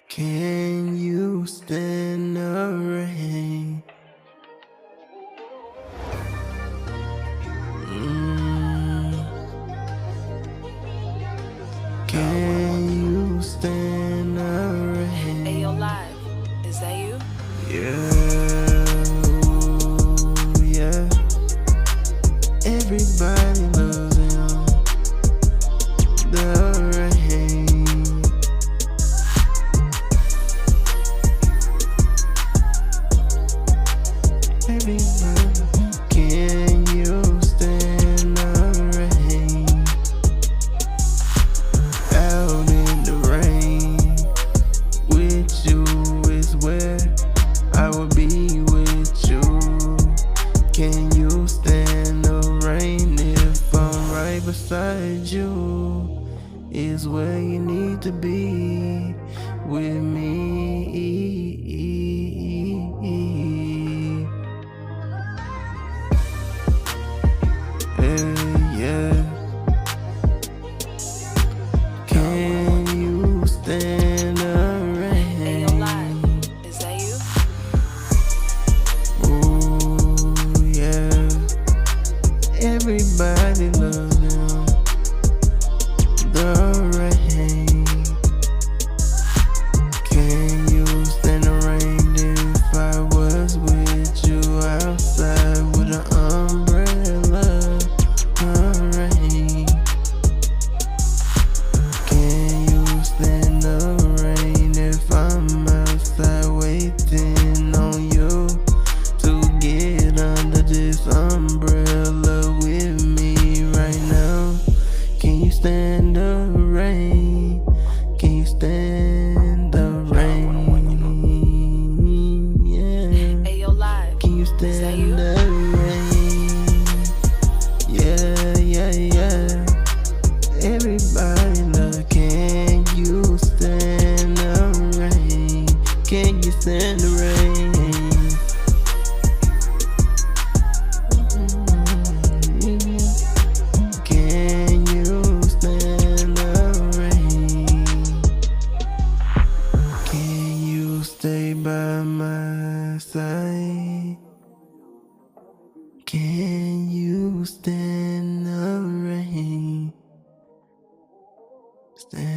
Can you stand the rain? Can you stand the rain? Ayo Live, is that you? Yeah, ooh, yeah. Everybody loves him. The rain. Everybody, can you stand the rain? Out in the rain, with you is where I will be with you. Can you stand the rain if I'm right beside you? Is where you need to be with me. Yeah. Can you stand the Ayo rain? Live, is that you? Ooh, yeah. Everybody loves him. The rain. Can you stand the rain if I was with you outside with an umbrella? The rain. Can you stand the rain if I'm outside waiting on you to get under this umbrella with me right now? Can you stand the rain? Can you stand the rain? Yeah. Ayo Live, Can you is that stand you? the rain? Yeah, yeah, yeah. Everybody look, can you stand the rain? Can you stand the rain? Can you stand the rain? Can you stay by my side? Can you stand the rain? Stand